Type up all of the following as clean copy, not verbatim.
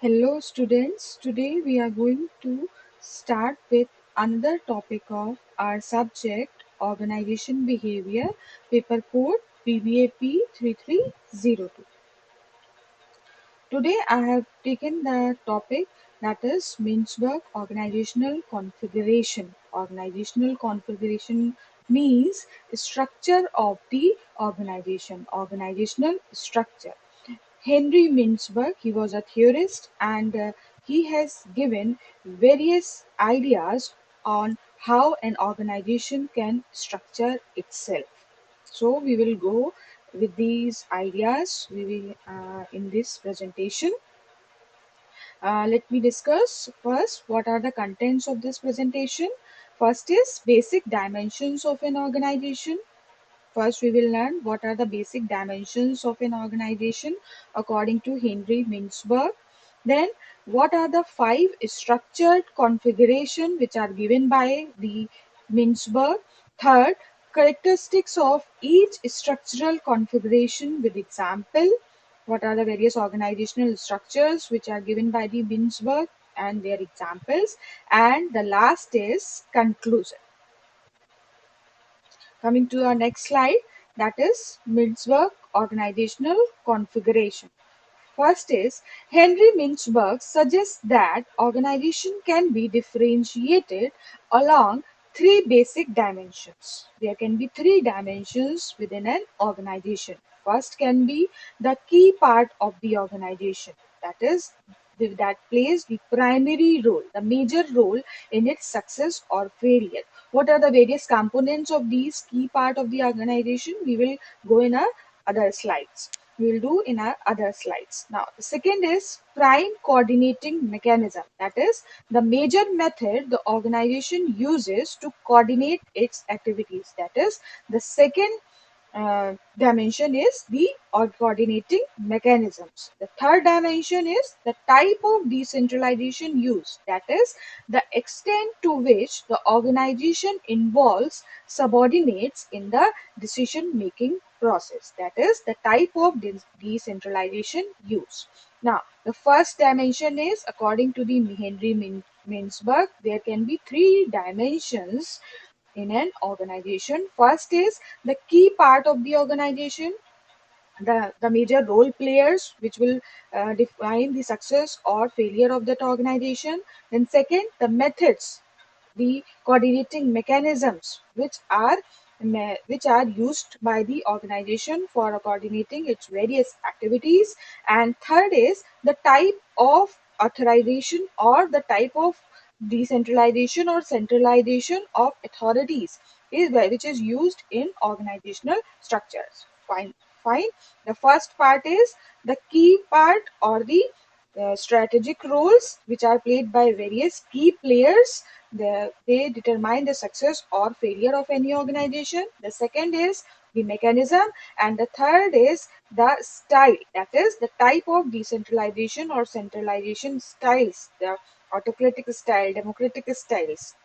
Hello students, today we are going to start with another topic of our subject organization behavior paper code PBAP 3302. Today I have taken the topic that is Mintzberg organizational configuration. Organizational configuration means structure of the organization, organizational structure. Henry Mintzberg, he was a theorist and he has given various ideas on how an organization can structure itself. So we will go with these ideas we will in this presentation. Let me discuss first what are the contents of this presentation. First is basic dimensions of an organization. First, we will learn what are the basic dimensions of an organization according to Henry Mintzberg. Then, what are the five structured configuration which are given by the Mintzberg. Third, characteristics of each structural configuration with example. What are the various organizational structures which are given by the Mintzberg and their examples. And the last is conclusion. Coming to our next slide, that is Mintzberg organizational configuration. First is Henry Mintzberg suggests that organization can be differentiated along three basic dimensions. There can be three dimensions within an organization. First can be the key part of the organization, that is that plays the primary role, the major role in its success or failure. What are the various components of these key part of the organization? We will go in our other slides. We will do in our other slides. Now, the second is prime coordinating mechanism. That is the major method the organization uses to coordinate its activities. That is the second dimension is the coordinating mechanisms. The third dimension is the type of decentralization used, that is the extent to which the organization involves subordinates in the decision making process, that is the type of decentralization used. Now, the first dimension is according to the Henry Mintzberg, there can be three dimensions in an organization. First is the key part of the organization, the major role players which will define the success or failure of that organization. Then second, the methods, the coordinating mechanisms which are used by the organization for coordinating its various activities. And third is the type of authorization or the type of decentralization or centralization of authorities which is used in organizational structures. Fine. The first part is the key part or the strategic roles which are played by various key players. They determine the success or failure of any organization. The second is the mechanism, and the third is the style, that is the type of decentralization or centralization styles, the autocratic style, democratic styles.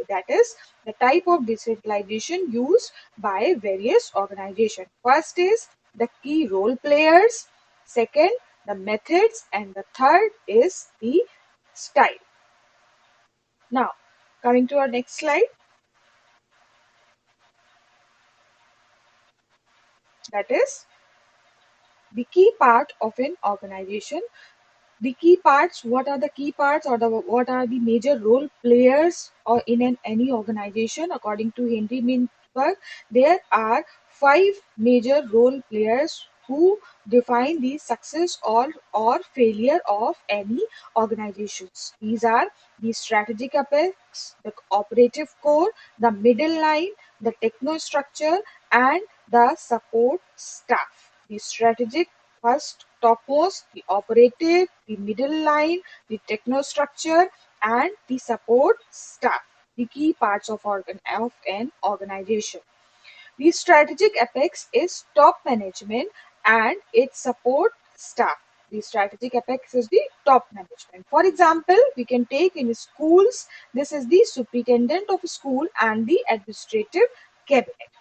That is the type of decentralization used by various organizations. First is the key role players, second the methods, and the third is the style. Now, coming to our next slide, that is the key part of an organization. The key parts, what are the key parts or what are the major role players or in any organization according to Henry Mintzberg? There are five major role players who define the success or failure of any organizations. These are the strategic apex, the operative core, the middle line, the technostructure, and the support staff. The strategic first topmost, the operative, the middle line, the technostructure, and the support staff, the key parts of an organization. The strategic apex is top management and its support staff. The strategic apex is the top management. For example, we can take in schools, this is the superintendent of school and the administrative cabinet.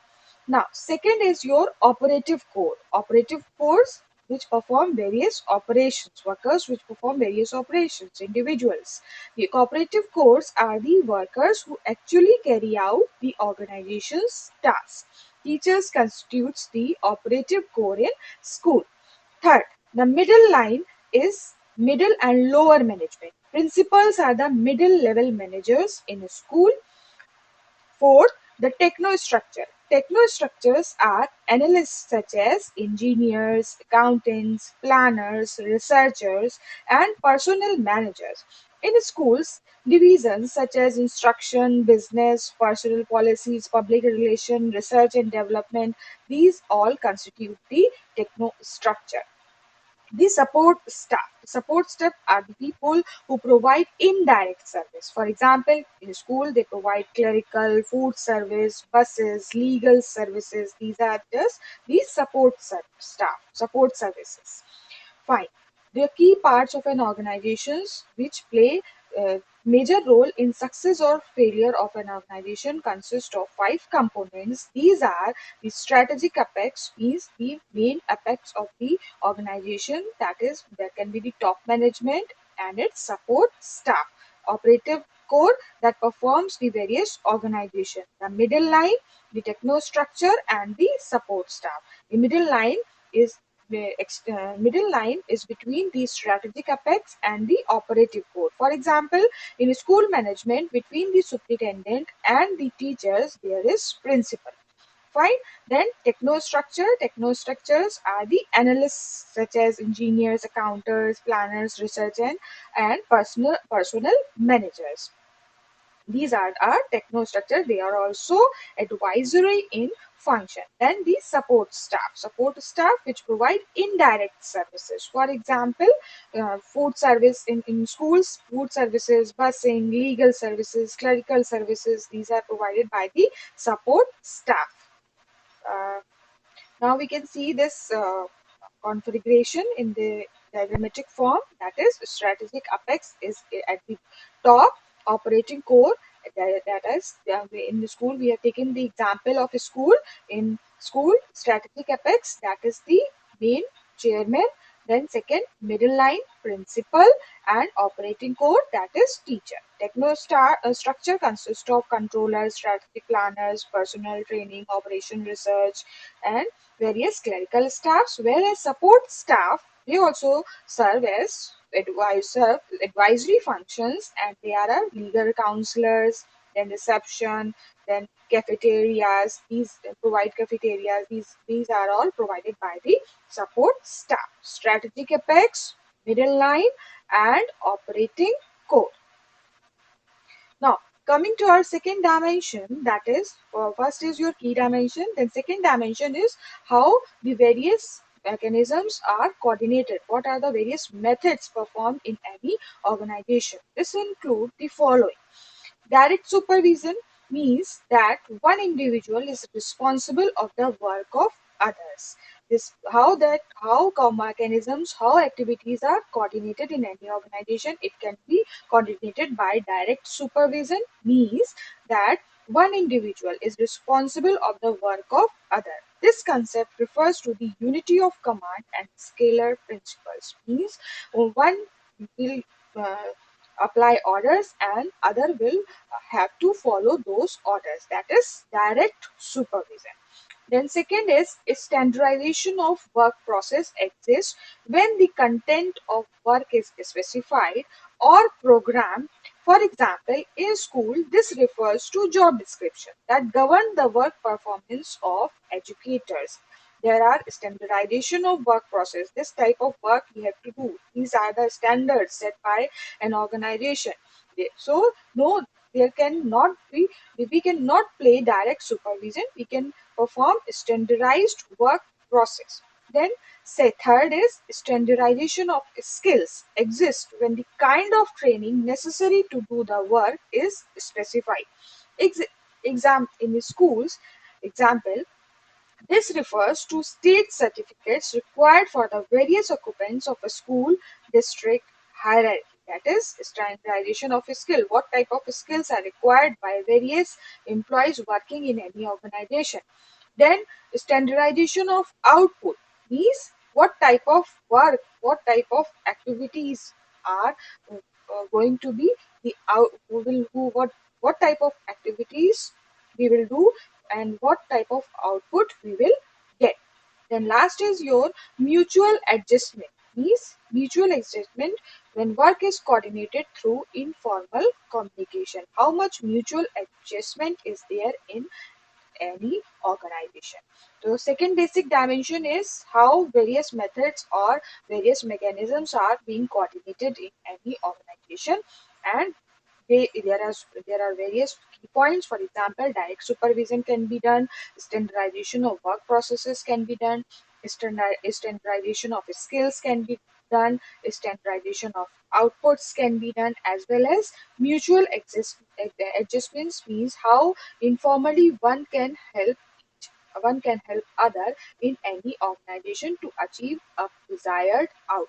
Now, second is your operative core. Operative cores, which perform various operations, workers which perform various operations, individuals. The cooperative cores are the workers who actually carry out the organization's tasks. Teachers constitutes the operative core in school. Third, the middle line is middle and lower management. Principals are the middle level managers in a school. Fourth, the technostructure. Technostructures are analysts such as engineers, accountants, planners, researchers, and personnel managers. In schools, divisions such as instruction, business, personnel policies, public relation, research and development, these all constitute the technostructure. The support staff are the people who provide indirect service. For example, in school they provide clerical, food service, buses, legal services. These are just the support services. Fine. The key parts of an organization which play a major role in success or failure of an organization consist of five components. These are the strategic apex, means the main apex of the organization, that is, there can be the top management and its support staff. Operative core that performs the various organization. The middle line, the technostructure, and the support staff. The is middle line is between the strategic apex and the operative core. For example, in school management, between the superintendent and the teachers, there is principal. Fine. Then technostructures are the analysts such as engineers, accountants, planners, research and personnel managers. These are our technostructure. They are also advisory in function. Then the support staff which provide indirect services. For example, food service in schools, food services, busing, legal services, clerical services. These are provided by the support staff. Uh, Now we can see this configuration in the diagrammatic form, that is strategic apex is at the top, operating core, that is in the school we have taken the example of a school. In school, strategic apex, that is the main chairman. Then second, middle line, principal, and operating core, that is teacher. Structure consists of controllers, strategic planners, personnel training, operation research, and various clerical staffs, whereas support staff, they also serve as advisory functions, and they are legal counselors, then reception, then cafeterias. These provide cafeterias. These are all provided by the support staff. Strategic apex, middle line, and operating core. Now, coming to our second dimension, that is, first is your key dimension, then second dimension is how the various mechanisms are coordinated. What are the various methods performed in any organization? This include the following. Direct supervision means that one individual is responsible of the work of others. This how mechanisms, how activities are coordinated in any organization. It can be coordinated by direct supervision, means that one individual is responsible of the work of other. This concept refers to the unity of command and scalar principles, means one will apply orders and other will have to follow those orders. That is direct supervision. Then second is standardization of work process exists when the content of work is specified or programmed. For example, in school, this refers to job description that govern the work performance of educators. There are standardization of work process. This type of work we have to do. These are the standards set by an organization. So no, there cannot be, we cannot play direct supervision. We can perform standardized work process. Then say third is standardization of skills exists when the kind of training necessary to do the work is specified. Exam in the schools, example, this refers to state certificates required for the various occupants of a school district hierarchy. That is standardization of a skill. What type of skills are required by various employees working in any organization. Then standardization of output means what type of work, what type of activities are going to be the out who will who what type of activities we will do and what type of output we will get. Then last is your mutual adjustment. Means mutual adjustment when work is coordinated through informal communication. How much mutual adjustment is there in any organization? The second basic dimension is how various methods or various mechanisms are being coordinated in any organization, and there are various key points. For example, direct supervision can be done, standardization of work processes can be done, standardization of skills can be done, standardization of outputs can be done, as well as mutual adjustments means how informally one can help other in any organization to achieve a desired output.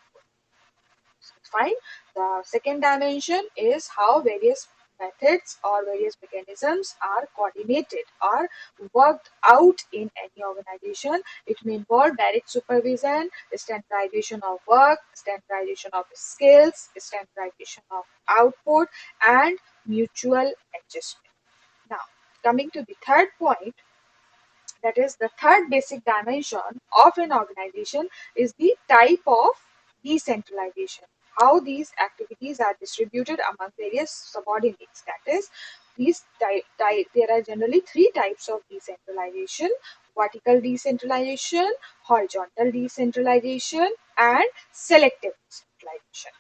Fine. The second dimension is how various methods or various mechanisms are coordinated or worked out in any organization. It may involve direct supervision, standardization of work, standardization of skills, standardization of output, and mutual adjustment. Now, coming to the third point, that is the third basic dimension of an organization, is the type of decentralization. How these activities are distributed among various subordinates. That is, there are generally three types of decentralization: vertical decentralization, horizontal decentralization, and selective decentralization.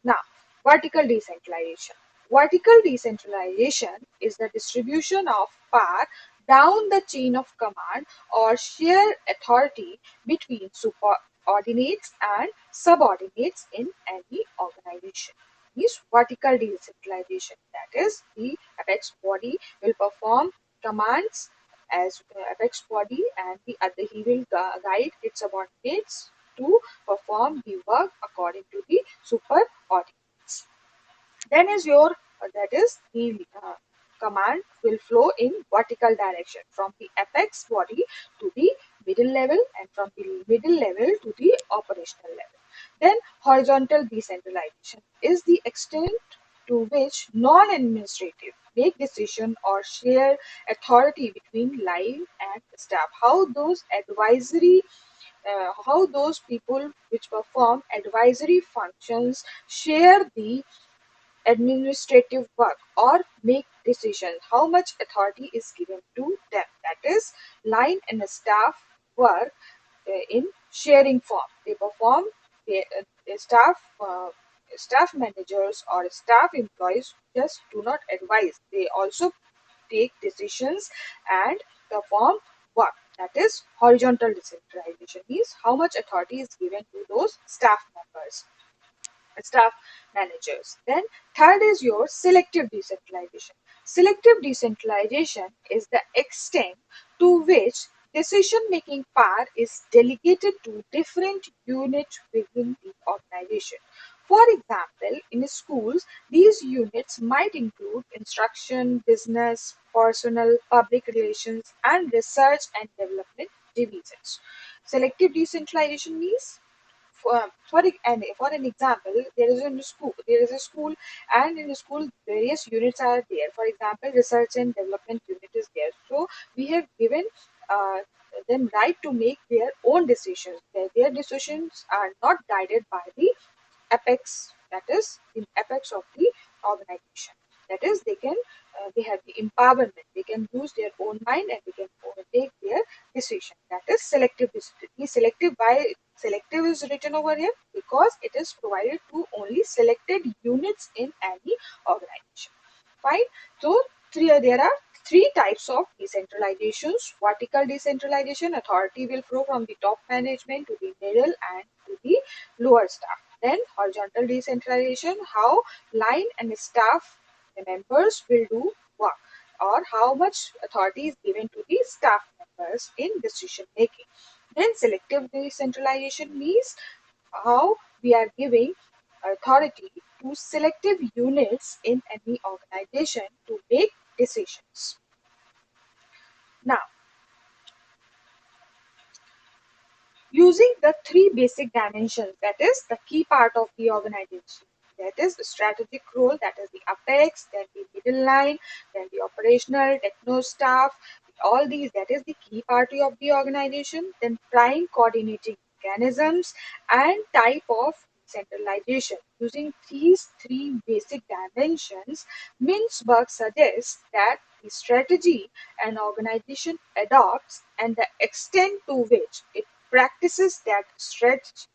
Now, vertical decentralization. Vertical decentralization is the distribution of power down the chain of command or share authority between subordinates and subordinates in any organization. Is vertical decentralization. That is, the apex body will perform commands as apex body, and the other he will guide its subordinates to perform the work according to the superordinates. Then is your that is the command will flow in vertical direction from the apex body to the middle level, and from the middle level to the operational level. Then horizontal decentralization is the extent to which non-administrative make decision or share authority between line and staff. How those people which perform advisory functions share the administrative work or make decisions, how much authority is given to them. That is, line and staff work in sharing form. They perform the staff managers or staff employees just do not advise, they also take decisions and perform work. That is, horizontal decentralization means how much authority is given to those staff managers. Then third is your selective decentralization. Selective decentralization is the extent to which decision making power is delegated to different units within the organization. For example, in schools, these units might include instruction, business, personnel, public relations, and research and development divisions. Selective decentralization means for an example, there is a school, and in the school various units are there. For example, research and development unit is there, so we have given uh, them right to make their own decisions. Their decisions are not guided by the apex, that is in apex of the organization. That is, they have the empowerment, they can use their own mind and they can take their decision. That is selective decision. The selective, why selective is written over here? Because it is provided to only selected units in any organization. Fine. So there are three types of decentralizations. Vertical decentralization, authority will flow from the top management to the middle and to the lower staff. Then horizontal decentralization, how line and staff members will do work, or how much authority is given to the staff members in decision making. Then selective decentralization means how we are giving authority to selective units in any organization to make decisions. Now, using the three basic dimensions, that is the key part of the organization, that is the strategic role, that is the apex, then the middle line, then the operational techno staff, all these, that is the key part of the organization, then prime coordinating mechanisms and type of centralization. Using these three basic dimensions, Mintzberg suggests that the strategy an organization adopts and the extent to which it practices that strategy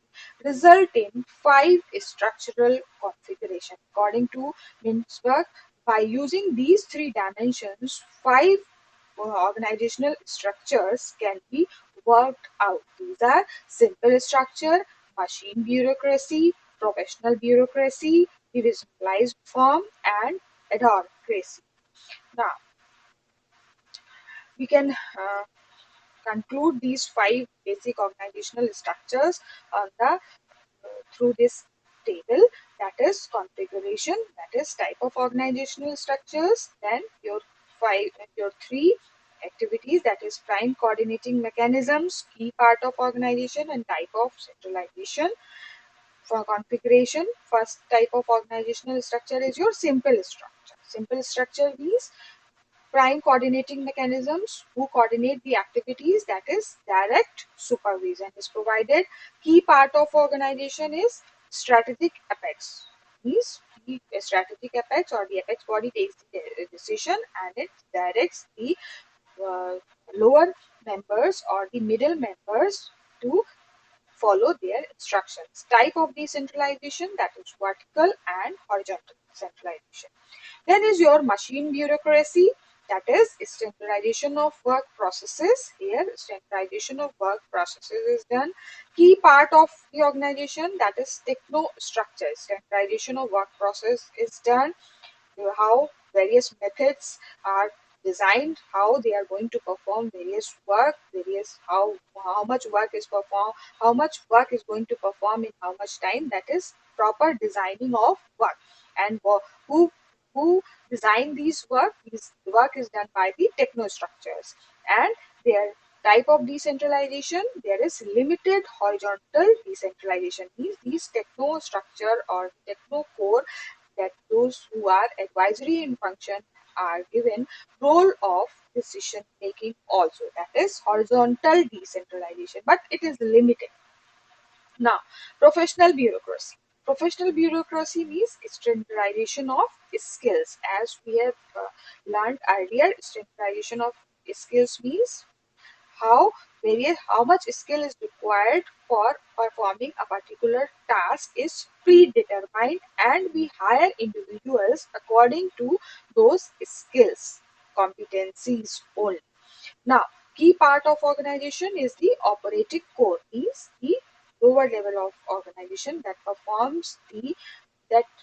result in five structural configuration. According to Mintzberg, by using these three dimensions, five organizational structures can be worked out. These are simple structure, machine bureaucracy, professional bureaucracy, divisionalized form, and adhocracy. Now, we can conclude these five basic organizational structures on the through this table, that is configuration, that is type of organizational structures, then your three activities, that is prime coordinating mechanisms, key part of organization, and type of centralization. For configuration, first type of organizational structure is your simple structure. Simple structure means prime coordinating mechanisms who coordinate the activities, that is direct supervision is provided. Key part of organization is strategic apex. Means the strategic apex or the apex body takes the decision and it directs the uh, lower members or the middle members to follow their instructions. Type of decentralization, that is vertical and horizontal centralization. Then is your machine bureaucracy, that is standardization of work processes. Here, standardization of work processes is done. Key part of the organization, that is techno structure. Standardization of work process is done. How various methods are designed, how they are going to perform various work, various how much work is performed, how much work is going to perform in how much time. That is proper designing of work, and who who design these work. This work is done by the technostructures, and their type of decentralization. There is limited horizontal decentralization. Means these techno structure or techno core, that those who are advisory in function are given role of decision making also, that is horizontal decentralization, but it is limited. Now, professional bureaucracy. Professional bureaucracy means standardization of skills. As we have learned earlier, standardization of skills means how much skill is required for performing a particular task is predetermined, and we hire individuals according to those skills, competencies only. Now, key part of organization is the operating core, is the lower level of organization that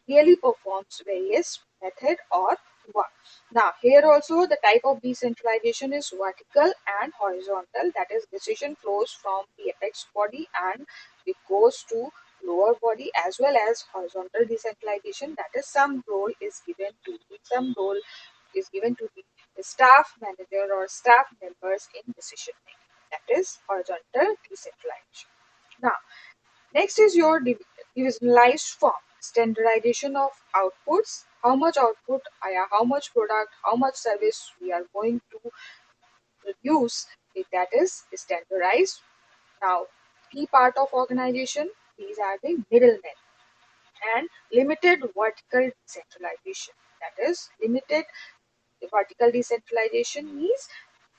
really performs various method or work. Now, here also the type of decentralization is vertical and horizontal, that is decision flows from the apex body and it goes to lower body, as well as horizontal decentralization, that is some role is given to the staff manager or staff members in decision making. That is horizontal decentralization. Now, next is your divisionalized form, standardization of outputs, how much output, how much product, how much service we are going to produce, that is standardized. Now, key part of organization, these are the middlemen, and limited vertical decentralization. That is limited vertical decentralization means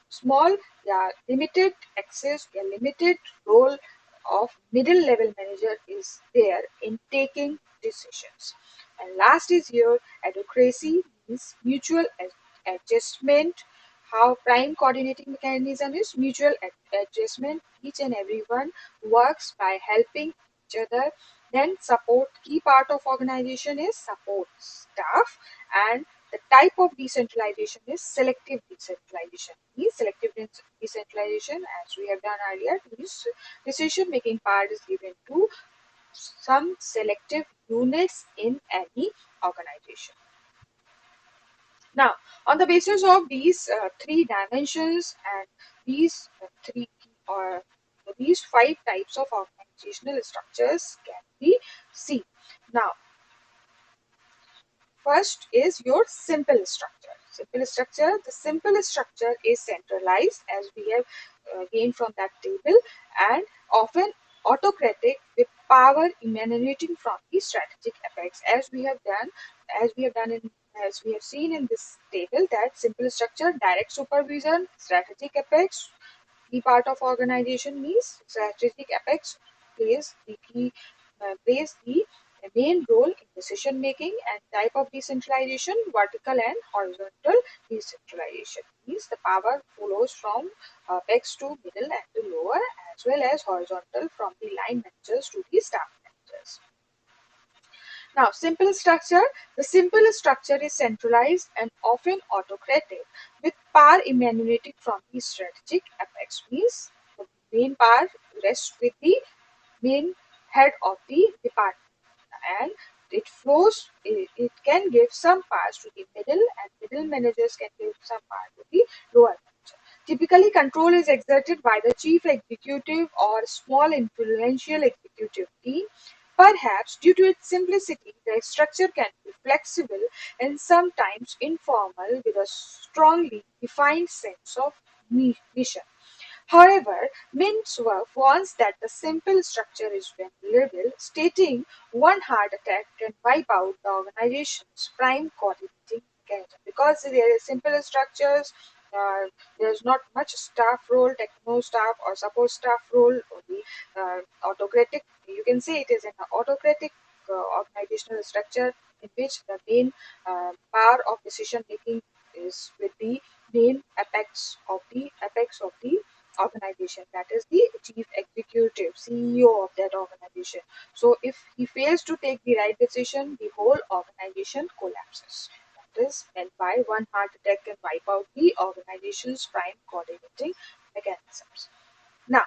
small, yeah, limited access, a limited role of middle level manager is there in taking decisions. And last is your advocacy, means mutual adjustment. How prime coordinating mechanism is mutual adjustment. Each and everyone works by helping each other. Then support, key part of organization is support staff, and the type of decentralization is selective decentralization. The selective decentralization, as we have done earlier, this decision making part is given to some selective units in any organization. Now, on the basis of these three dimensions and these three So these five types of organizational structures can be seen. Now, first is your simple structure. Simple structure. The simple structure is centralized, as we have gained from that table, and often autocratic with power emanating from the strategic apex, as we have done in as we have seen in this table, that simple structure, direct supervision, strategic apex, key part of organization means strategic apex plays the main role in decision making, and type of decentralization, vertical and horizontal decentralization means the power flows from apex to middle and to lower, as well as horizontal from the line managers to the staff managers. Now, simple structure. The simple structure is centralized and often autocratic, with power emanating from the strategic apex. Means the main power rests with the main head of the department, and it can give some powers to the middle, and middle managers can give some power to the lower manager. Typically, control is exerted by the chief executive or small influential executive team. Perhaps due to its simplicity, the structure can be flexible and sometimes informal, with a strongly defined sense of mission. However, Mintzwerf warns that the simple structure is vulnerable, stating one heart attack can wipe out the organization's prime coordinating mechanism. Because there is simple structures, uh, there's not much staff role, techno staff or support staff role, or the autocratic. You can say it is an autocratic organizational structure in which the main power of decision making is with the main apex of the organization, that is the chief executive CEO of that organization. So if he fails to take the right decision, the whole organization collapses. That is meant by one heart attack can wipe out the organization's prime coordinating mechanisms. Now,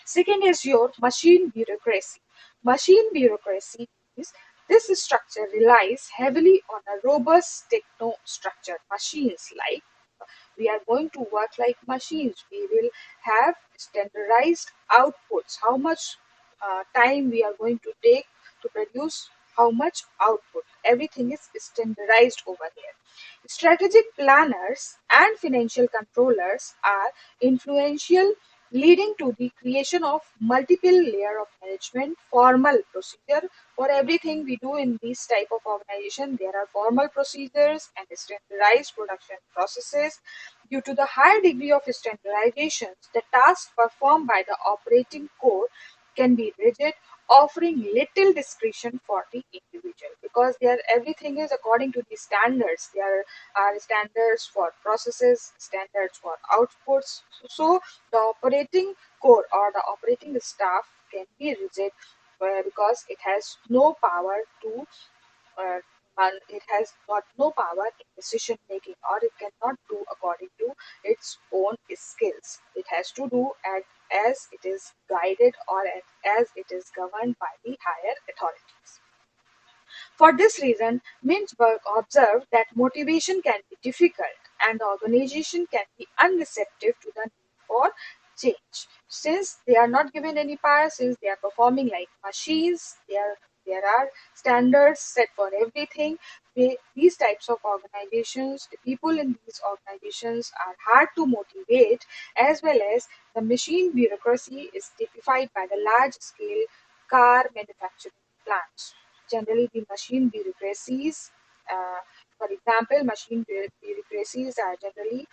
second is your machine bureaucracy. Machine bureaucracy is this structure relies heavily on a robust techno structured machines. Like, we are going to work like machines. We will have standardized outputs. How much time we are going to take to produce how much output. Everything is standardized over there. Strategic planners and financial controllers are influential, leading to the creation of multiple layer of management formal procedure. For everything we do in this type of organization, there are formal procedures and standardized production processes. Due to the high degree of standardization, the tasks performed by the operating core can be rigid, offering little discretion for the individual, because there everything is according to the standards. There are standards for processes, standards for outputs. So the operating core or the operating staff can be rigid, because it has no power to uh, it has got no power in decision making, or it cannot do according to its own skills. It has to do as it is guided, or as it is governed by the higher authorities. For this reason, Mintzberg observed that motivation can be difficult and the organization can be unreceptive to the need for change. Since they are not given any power, since they are performing like machines, there are standards set for everything. These types of organizations, the people in these organizations are hard to motivate, as well as the machine bureaucracy is typified by the large scale car manufacturing plants. Generally, the machine bureaucracies, uh, for example, bureaucracies are generally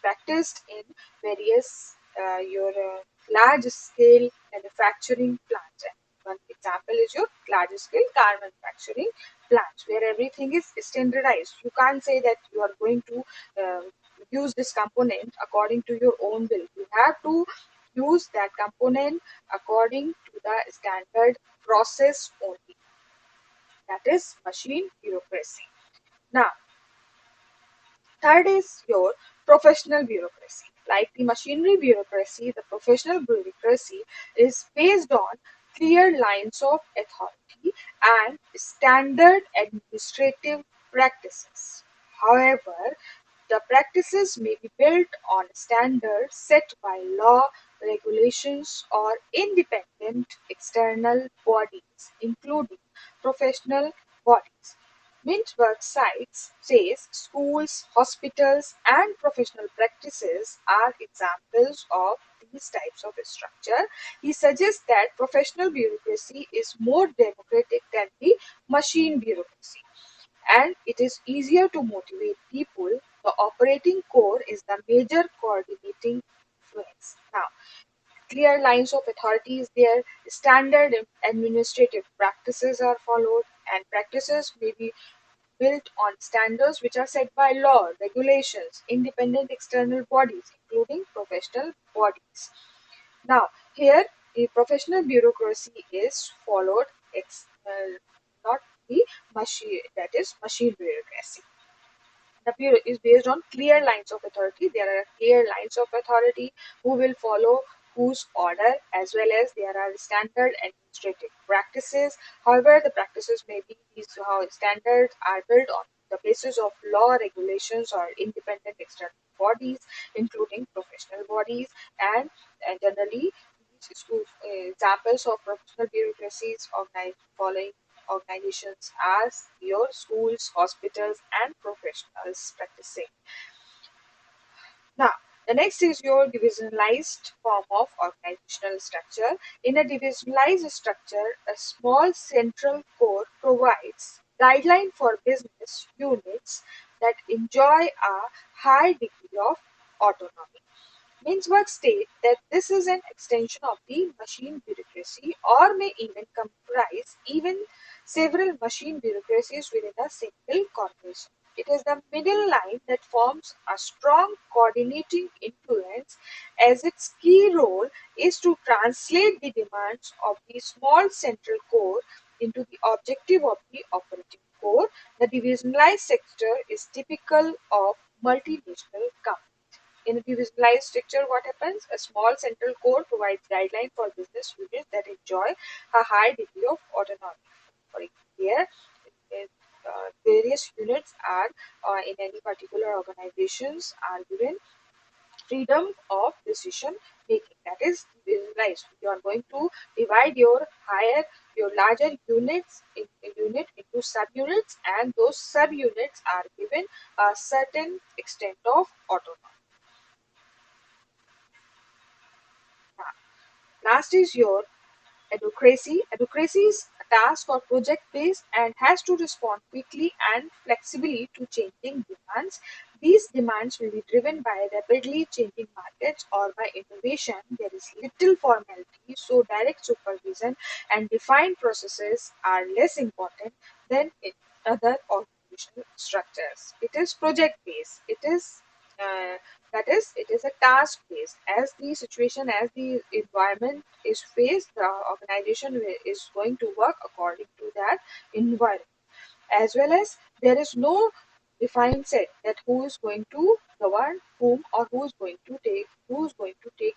practiced in various your large scale manufacturing plants. And one example is your large scale car manufacturing plants, where everything is standardized. You can't say that you are going to use this component according to your own will. You have to use that component according to the standard process only. That is machine bureaucracy. Now, third is your professional bureaucracy. Like the machinery bureaucracy, the professional bureaucracy is based on clear lines of authority and standard administrative practices. However, the practices may be built on standards set by law, regulations, or independent external bodies, including professional bodies. Mintzberg cites says schools, hospitals, and professional practices are examples of these types of structure. He suggests that professional bureaucracy is more democratic than the machine bureaucracy, and it is easier to motivate people. The operating core is the major coordinating influence. Now, clear lines of authority is there, standard administrative practices are followed, and practices may be built on standards which are set by law, regulations, independent external bodies, including professional bodies. Now, here the professional bureaucracy is followed, not the machine, that is machine bureaucracy. The bureau is based on clear lines of authority. There are clear lines of authority who will follow whose order, as well as there are standard administrative practices. However, the practices may be these how standards are built on the basis of law, regulations, or independent external bodies, including professional bodies, and generally examples of professional bureaucracies organized following organizations as your schools, hospitals, and professionals practicing. Now, the next is your divisionalized form of organizational structure. In a divisionalized structure, a small central core provides guideline for business units that enjoy a high degree of autonomy. Mintzberg state that this is an extension of the machine bureaucracy, or may even comprise even several machine bureaucracies within a single corporation. It is the middle line that forms a strong coordinating influence, as its key role is to translate the demands of the small central core into the objective of the operating core. The divisionalized sector is typical of multinational companies. In a decentralized structure, what happens? A small central core provides guidelines for business units that enjoy a high degree of autonomy. For example, here, various units are in any particular organizations are given freedom of decision making. That is decentralized. You are going to divide your larger units in unit into subunits, and those subunits are given a certain extent of autonomy. Last is your advocacy. Advocacy is a task or project based and has to respond quickly and flexibly to changing demands. These demands will be driven by rapidly changing markets or by innovation. There is little formality, so direct supervision and defined processes are less important than in other organizational structures. It is project based. Uh, it is a task based. As the situation, as the environment is faced, the organization is going to work according to that environment. As well as there is no defined set that who is going to govern whom, or who is going to take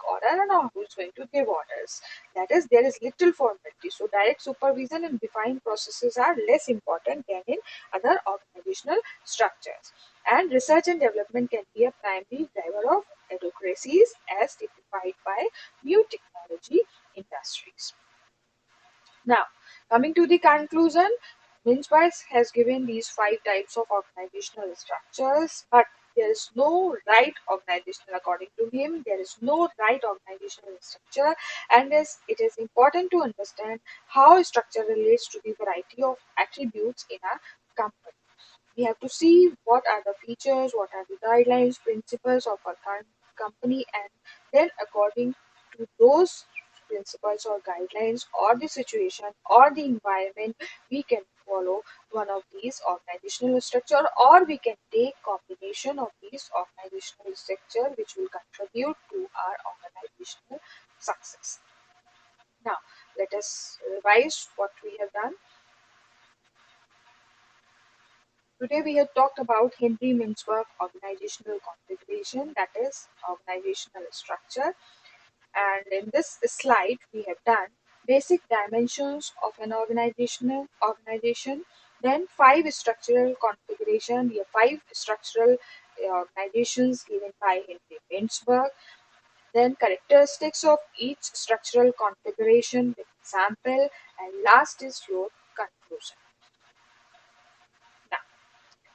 order, and or who is going to give orders. That is, there is little formality, so direct supervision and defined processes are less important than in other organizational structures. And research and development can be a primary driver of autocracies, as typified by new technology industries. Now, coming to the conclusion, Mintzberg has given these five types of organizational structures, but there is no right organizational, according to him, there is no right organizational structure, and it is important to understand how structure relates to the variety of attributes in a company. We have to see what are the features, what are the guidelines, principles of a company, and then according to those principles or guidelines or the situation or the environment, we can follow one of these organizational structure, or we can take combination of these organizational structure which will contribute to our organizational success. Now, let us revise what we have done. Today we have talked about Henry Mintzberg organizational configuration, that is organizational structure. And in this slide we have done basic dimensions of an organization, then five structural configuration. We have five structural organizations given by Henry Mintzberg. then characteristics of each structural configuration with example, and last is your conclusion. Now,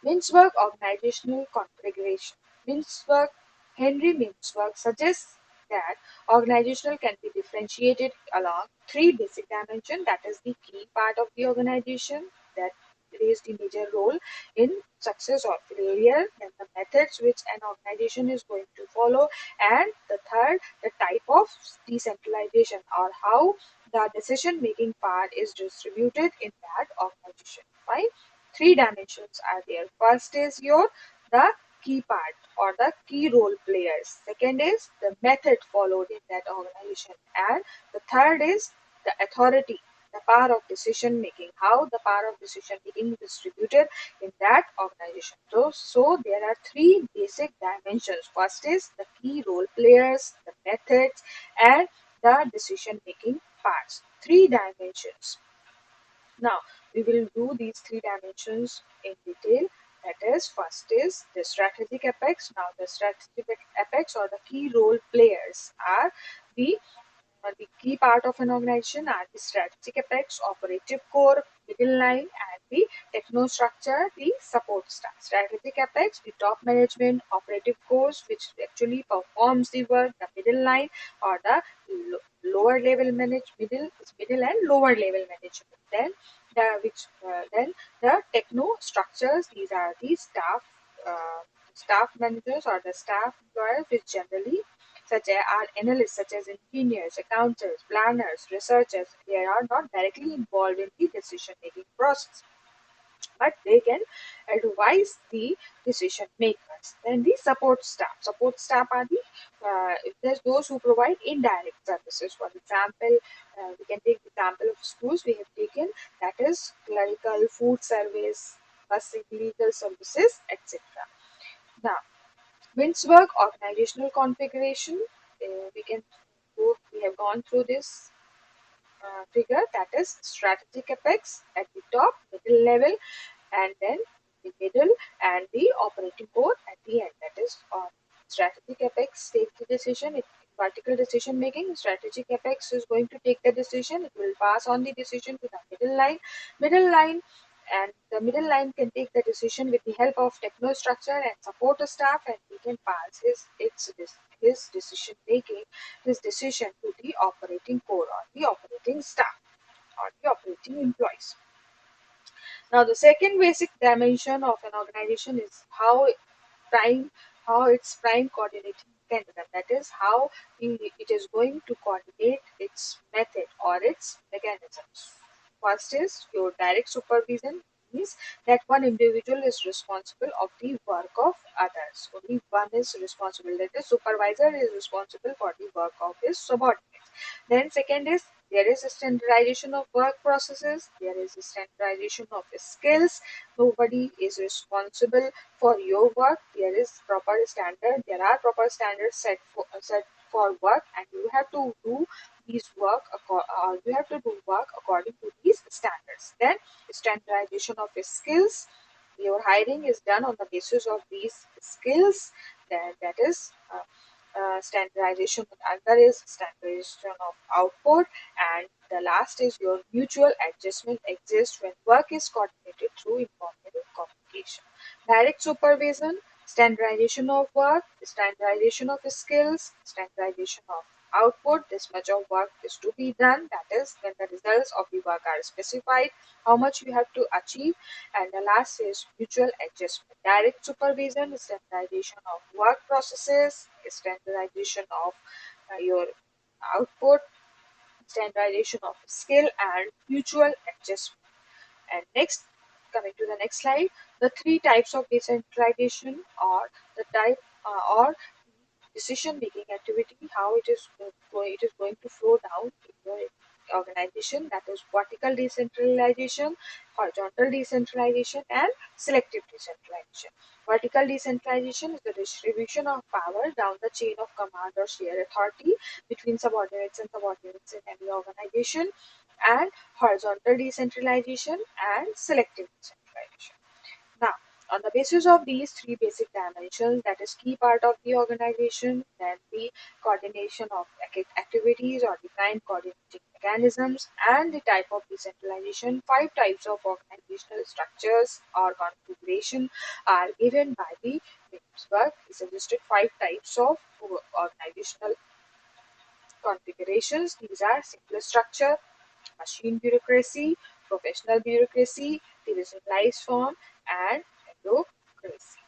Mintzberg organizational configuration. Mintzberg, Henry Mintzberg suggests that organizational can be differentiated along three basic dimensions. That is the key part of the organization that plays the major role in success or failure, then the methods which an organization is going to follow, and the third, the type of decentralization or how the decision making part is distributed in that organization. Right? Three dimensions are there. First is your the key part or the key role players. Second is the method followed in that organization, and the third is the authority, the power of decision making, how the power of decision making is distributed in that organization. So there are three basic dimensions. First is the key role players, the methods, and the decision making parts. Three dimensions. Now, we will do these three dimensions in detail. That is, first is the strategic apex. Now, the strategic apex or the key role players are the the key part of an organization are the strategic apex, operative core, middle line, and the technostructure, the support staff. Strategic apex, the top management, operative cores, which actually performs the work, the middle line or the lower level middle and lower level management. Then the techno structures. These are the staff managers or the staff employees, which generally such as are analysts such as engineers, accountants, planners, researchers. They are not directly involved in the decision making process, but they can advise the decision makers. Then the support staff. Support staff are the there's those who provide indirect services. For example, we can take the example of schools we have taken, that is clerical, food service, busing, legal services, etc. Now, Mintzberg organizational configuration. We have gone through this figure, that is strategic apex at the top, middle level, and then the middle and the operating core at the end. That is strategic apex takes the decision. Vertical decision making, strategic apex is going to take the decision. It will pass on the decision to the middle line. Middle line and the middle line can take the decision with the help of technostructure and support staff, and he can pass his decision making, his decision to the operating core or the operating staff or the operating employees. Now, the second basic dimension of an organization is prime, how its prime coordinating mechanism. That is how it is going to coordinate its method or its mechanisms. First is your direct supervision, means that one individual is responsible of the work of others. Only one is responsible. That is, supervisor is responsible for the work of his subordinates. Then second is there is a standardization of work processes. There is a standardization of skills. Nobody is responsible for your work. There is proper standard. There are proper standards set for work, and you have to do you have to do work according to these standards. Then standardization of skills. Your hiring is done on the basis of these skills. Then that is standardization. Another is standardization of output, and the last is your mutual adjustment exists when work is coordinated through informal communication. Direct supervision, standardization of work, standardization of skills, standardization of output. This much of work is to be done. That is when the results of the work are specified, how much you have to achieve. And the last is mutual adjustment. Direct supervision, standardization of work processes, standardization of your output, standardization of skill, and mutual adjustment. And next, coming to the next slide, the three types of decentralization or the type or decision making activity, how it is going to flow down in your organization. That is vertical decentralization, horizontal decentralization, and selective decentralization. Vertical decentralization is the distribution of power down the chain of command or shared authority between subordinates and subordinates in any organization, and horizontal decentralization and selective decentralization. Now, On the basis of these three basic dimensions, that is key part of the organization, then the coordination of activities or defined coordinating mechanisms, and the type of decentralization, five types of organizational structures or configuration are given by the Williamsburg. He suggested five types of organizational configurations. These are simple structure, machine bureaucracy, professional bureaucracy, decentralized form, and bureaucracy.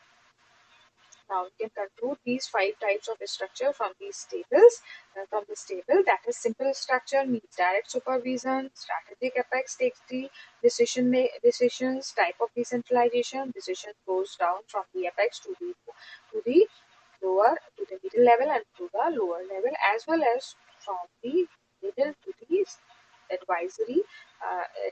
Now we can conclude these five types of structure from these tables. From this table, that is simple structure means direct supervision, strategic apex takes the decisions, type of decentralization, decision goes down from the apex to the lower to the middle level and to the lower level, as well as from the middle to the advisory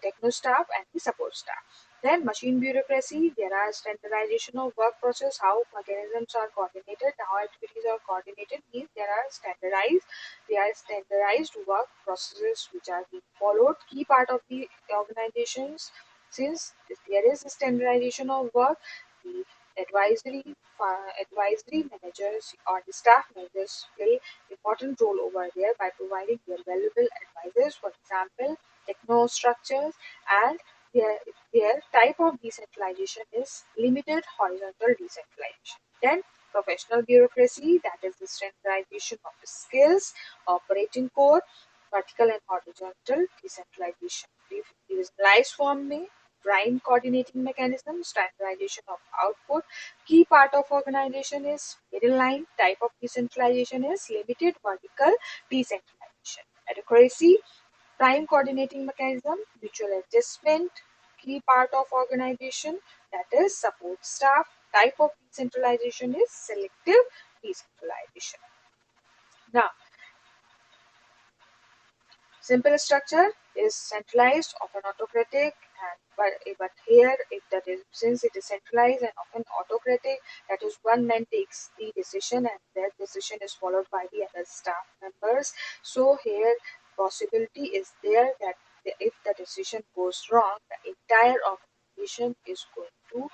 techno staff and the support staff. Then machine bureaucracy, there are standardization of work process, how mechanisms are coordinated, how activities are coordinated, means they are standardized work processes which are being followed. Key part of the organizations, since there is a standardization of work, the advisory managers or the staff managers play important role over there by providing their valuable advices. For example, techno structures, and their, their type of decentralization is limited horizontal decentralization. Then professional bureaucracy, that is the standardization of the skills, operating code, vertical and horizontal decentralization. Decentralized form में prime coordinating mechanism, standardization of output. Key part of organization is middle line. Type of decentralization is limited vertical decentralization. Advocacy, prime coordinating mechanism, mutual adjustment. Key part of organization, that is support staff. Type of decentralization is selective decentralization. Now, simple structure is centralized, often autocratic, and but here it that is since it is centralized and often autocratic, that is one man takes the decision and that decision is followed by the other staff members. So here possibility is there that if the decision goes wrong, the entire organization is going to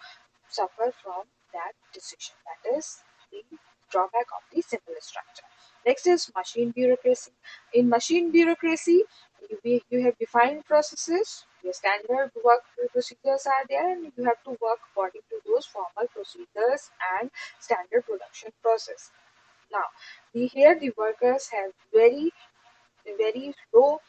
suffer from that decision. That is the drawback of the simple structure. Next is machine bureaucracy. In machine bureaucracy, you have defined processes, your standard work procedures are there, and you have to work according to those formal procedures and standard production process. Now, here the workers have very low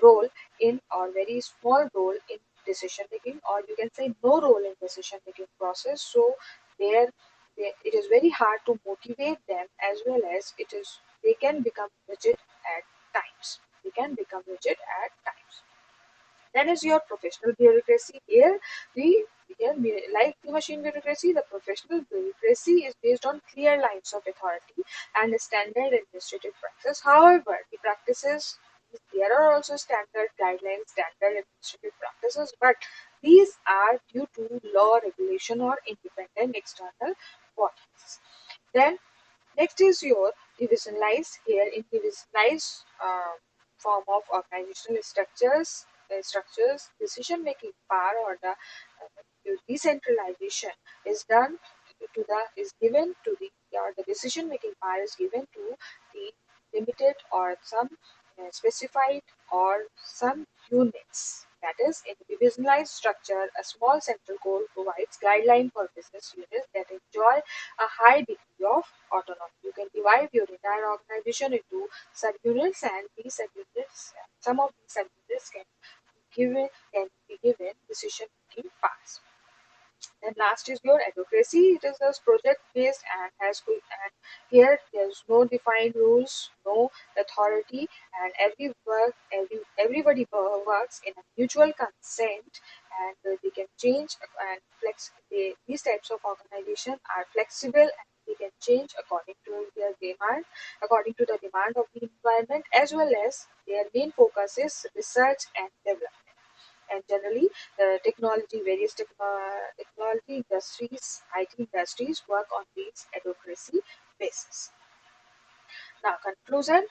role in or very small role in decision making, or you can say no role in decision making process. So there it is very hard to motivate them, as well as it is they can become rigid at times. They can become rigid at times. Then is your professional bureaucracy. Like the machine bureaucracy, the professional bureaucracy is based on clear lines of authority and standard administrative practice. However, the practices there are also standard guidelines, standard administrative practices, but these are due to law, regulation, or independent external bodies. Then next is your divisionalized. Here in divisionalized form of organizational decision making power or the decentralization is done to the is given to the or the decision making power is given to the limited or some specified or some units. That is, in divisionalized structure, a small central core provides guideline for business units that enjoy a high degree of autonomy. You can divide your entire organization into subunits, and these subunits, some of these subunits can be given decision making powers. Then last is your advocacy. It is just project based and and here there's no defined rules, no authority, and everybody works in a mutual consent, and they can change and these types of organization are flexible, and they can change according to their demand, according to the demand of the environment, as well as their main focus is research and development. And generally various technology industries, IT industries work on these advocacy basis. Now conclusion.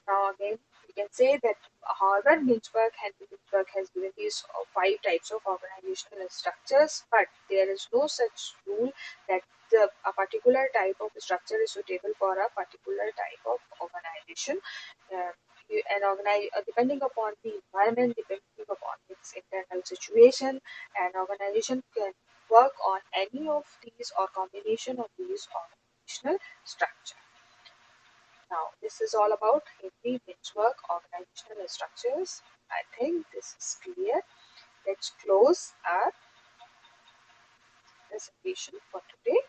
Now again can say that however Henry Mintzberg has given these five types of organizational structures, but there is no such rule that a particular type of structure is suitable for a particular type of organization. Uh, Depending upon the environment, depending upon its internal situation, an organization can work on any of these or combination of these organizational structure. Now, this is all about Henry Mintzberg organizational structures. I think this is clear. Let's close our presentation for today.